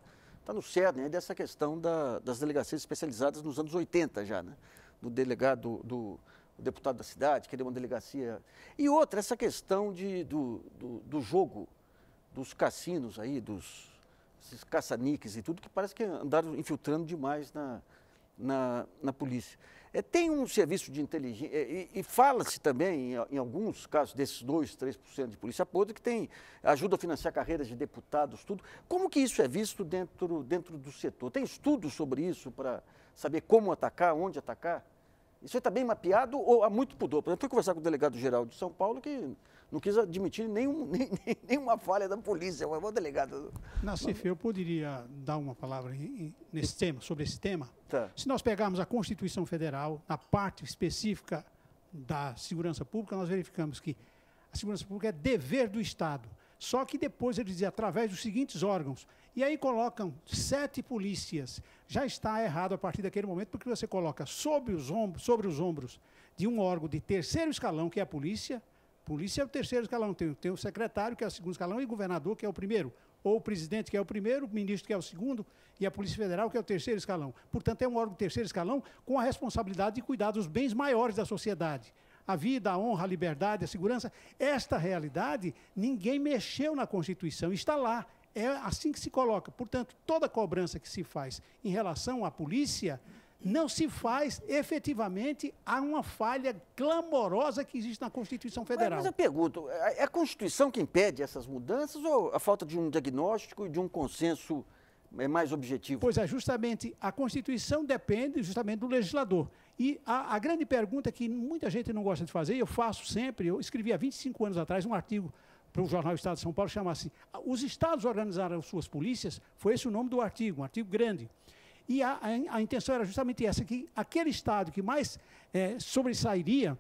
no cerne aí dessa questão das delegacias especializadas nos anos 80 já, né? Do delegado, do deputado da cidade, querer uma delegacia. E outra, essa questão do jogo, dos cassinos aí, esses caça-níqueis e tudo, que parece que andaram infiltrando demais na polícia. Tem um serviço de inteligência, e fala-se também, em alguns casos desses 2-3% de polícia podre, que ajuda a financiar carreiras de deputados, tudo. Como que isso é visto dentro do setor? Tem estudos sobre isso para saber como atacar, onde atacar? Isso está bem mapeado ou há muito pudor? Por exemplo, eu fui conversar com o delegado-geral de São Paulo que não quis admitir nenhuma falha da polícia, o delegado. Nassif, eu poderia dar uma palavra sobre esse tema? Tá. Se nós pegarmos a Constituição Federal, na parte específica da segurança pública, nós verificamos que a segurança pública é dever do Estado. Só que depois eles dizem através dos seguintes órgãos. E aí colocam 7 polícias. Já está errado a partir daquele momento, porque você coloca sobre os ombros de um órgão de terceiro escalão, que é a polícia. Polícia é o terceiro escalão, tem o secretário, que é o segundo escalão, e o governador, que é o primeiro. Ou o presidente, que é o primeiro, o ministro, que é o segundo, e a Polícia Federal, que é o terceiro escalão. Portanto, é um órgão de terceiro escalão com a responsabilidade de cuidar dos bens maiores da sociedade. A vida, a honra, a liberdade, a segurança. Esta realidade, ninguém mexeu na Constituição, está lá. É assim que se coloca. Portanto, toda cobrança que se faz em relação à polícia não se faz efetivamente a uma falha clamorosa que existe na Constituição Federal. Mas eu pergunto, é a Constituição que impede essas mudanças ou a falta de um diagnóstico e de um consenso é mais objetivo? Pois é, justamente a Constituição depende justamente do legislador. E a grande pergunta que muita gente não gosta de fazer, eu faço sempre, eu escrevi há 25 anos atrás um artigo para o jornal Estado de São Paulo, chama-se Os Estados Organizaram Suas Polícias, foi esse o nome do artigo, um artigo grande. E a intenção era justamente essa, que aquele Estado que mais sobressairia,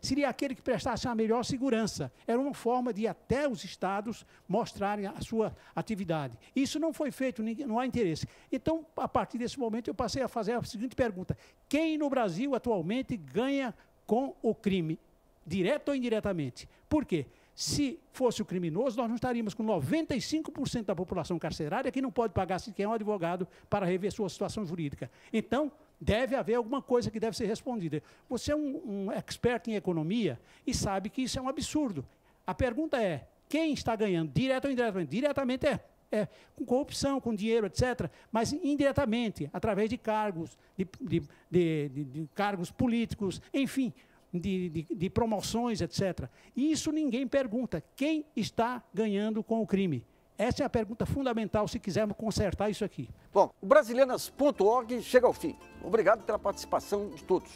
seria aquele que prestasse a melhor segurança. Era uma forma de até os Estados mostrarem a sua atividade. Isso não foi feito, não há interesse. Então, a partir desse momento, eu passei a fazer a seguinte pergunta: quem no Brasil atualmente ganha com o crime, direto ou indiretamente? Por quê? Se fosse o criminoso, nós não estaríamos com 95% da população carcerária que não pode pagar sequer um advogado para rever sua situação jurídica. Então, deve haver alguma coisa que deve ser respondida. Você é um expert em economia e sabe que isso é um absurdo. A pergunta é, quem está ganhando, direto ou indiretamente? Diretamente com corrupção, com dinheiro, etc., mas indiretamente, através de cargos, de cargos políticos, enfim, de promoções, etc. E isso ninguém pergunta. Quem está ganhando com o crime? Essa é a pergunta fundamental se quisermos consertar isso aqui. Bom, o Brasileiras.org chega ao fim. Obrigado pela participação de todos.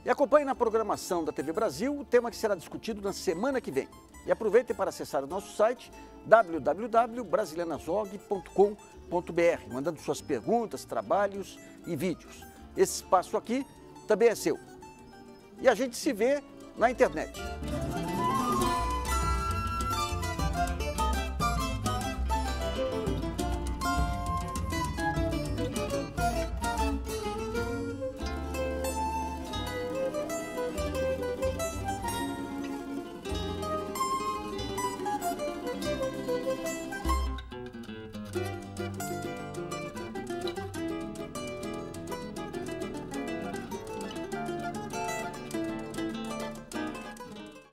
E acompanhe na programação da TV Brasil o tema que será discutido na semana que vem. E aproveitem para acessar o nosso site www.brasileiras.org.com.br, mandando suas perguntas, trabalhos e vídeos. Esse espaço aqui também é seu. E a gente se vê na internet.